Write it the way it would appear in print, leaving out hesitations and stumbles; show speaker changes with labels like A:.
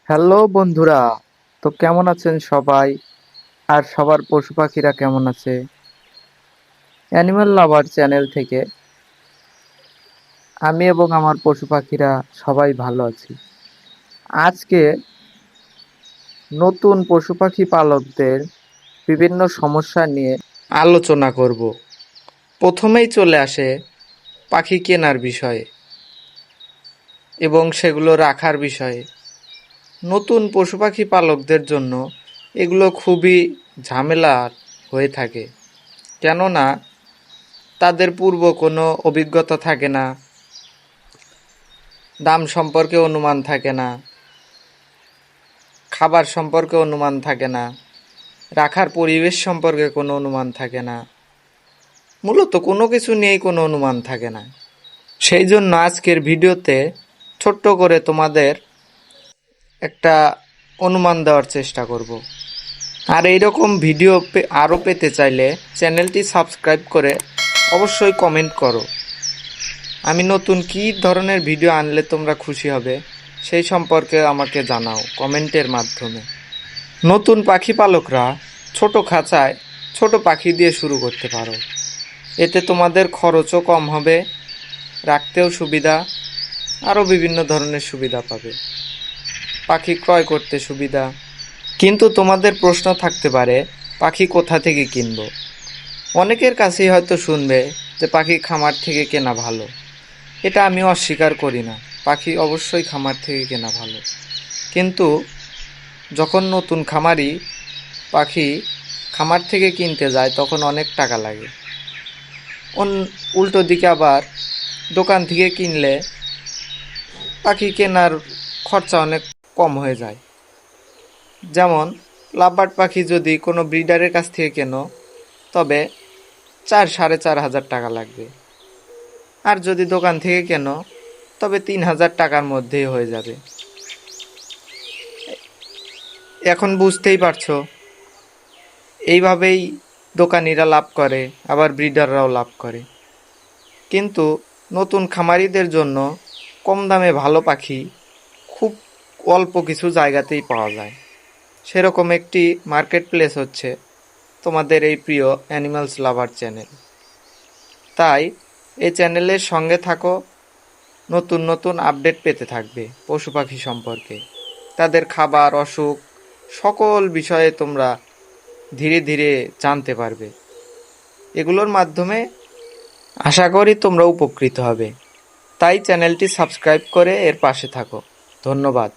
A: Hello বন্ধুরা, তো কেমন আছেন সবাই? আর সবার পশু পাখিরা কেমন আছে? অ্যানিমাল লাভার চ্যানেল থেকে আমি এবং আমার পশু পাখিরা সবাই ভালো আছি। আজকে নতুন পশু পাখি পালকদের বিভিন্ন সমস্যা নিয়ে আলোচনা করব। প্রথমেই চলে আসে পাখি কেনার বিষয়ে এবং সেগুলো রাখার বিষয়ে। নতুন পশু পাখি পালকদের জন্য এগুলো খুবই ঝামেলার হয়ে থাকে, কেননা তাদের পূর্ব কোনো অভিজ্ঞতা থাকে না, দাম সম্পর্কে অনুমান থাকে না, খাবার সম্পর্কে অনুমান থাকে না, রাখার পরিবেশ সম্পর্কে কোনো অনুমান থাকে না, মূলত কোনো কিছু নিয়েই কোনো অনুমান থাকে না। সেই জন্য আজকের ভিডিওতে ছোট্ট করে তোমাদের একটা অনুমান দেওয়ার চেষ্টা করব। আর এইরকম ভিডিও আরও পেতে চাইলে চ্যানেলটি সাবস্ক্রাইব করে অবশ্যই কমেন্ট করো। আমি নতুন কী ধরনের ভিডিও আনলে তোমরা খুশি হবে সেই সম্পর্কে আমাকে জানাও কমেন্টের মাধ্যমে। নতুন পাখি পালকরা ছোট খাঁচায় ছোট পাখি দিয়ে শুরু করতে পারো। এতে তোমাদের খরচও কম হবে, রাখতেও সুবিধা, আরও বিভিন্ন ধরনের সুবিধা পাবে। পাখি ক্রয় করতে সুবিধা। কিন্তু তোমাদের প্রশ্ন থাকতে পারে, পাখি কোথা থেকে কিনবো? অনেকের কাছেই হয়তো শুনবে যে পাখি খামার থেকে কেনা ভালো। এটা আমি অস্বীকার করি না, পাখি অবশ্যই খামার থেকে কেনা ভালো। কিন্তু যখন নতুন খামারি পাখি খামার থেকে কিনতে যায় তখন অনেক টাকা লাগে। উল্টো দিকে আবার দোকান থেকে কিনলে পাখি কেনার খরচা অনেক কম হয়ে যায়। যেমন লাভবার্ড পাখি যদি কোনো ব্রিডারের কাছ থেকে কেনো তবে 4-4.5 হাজার টাকা লাগবে, আর যদি দোকান থেকে কেনো তবে 3,000 টাকার মধ্যেই হয়ে যাবে। এখন বুঝতেই পারছো, এইভাবেই দোকানিরা লাভ করে, আবার ব্রিডাররাও লাভ করে। কিন্তু নতুন খামারিদের জন্য কম দামে ভালো পাখি খুব অল্প কিছু জায়গাতেই পাওয়া যায়। সেরকম একটি মার্কেট প্লেস হচ্ছে তোমাদের এই প্রিয় অ্যানিমালস লাভার চ্যানেল। তাই এই চ্যানেলের সঙ্গে থাকো, নতুন নতুন আপডেট পেতে থাকবে পশু পাখি সম্পর্কে। তাদের খাবার, অসুখ, সকল বিষয়ে তোমরা ধীরে ধীরে জানতে পারবে। এগুলোর মাধ্যমে আশা করি তোমরা উপকৃত হবে। তাই চ্যানেলটি সাবস্ক্রাইব করে এর পাশে থাকো। ধন্যবাদ।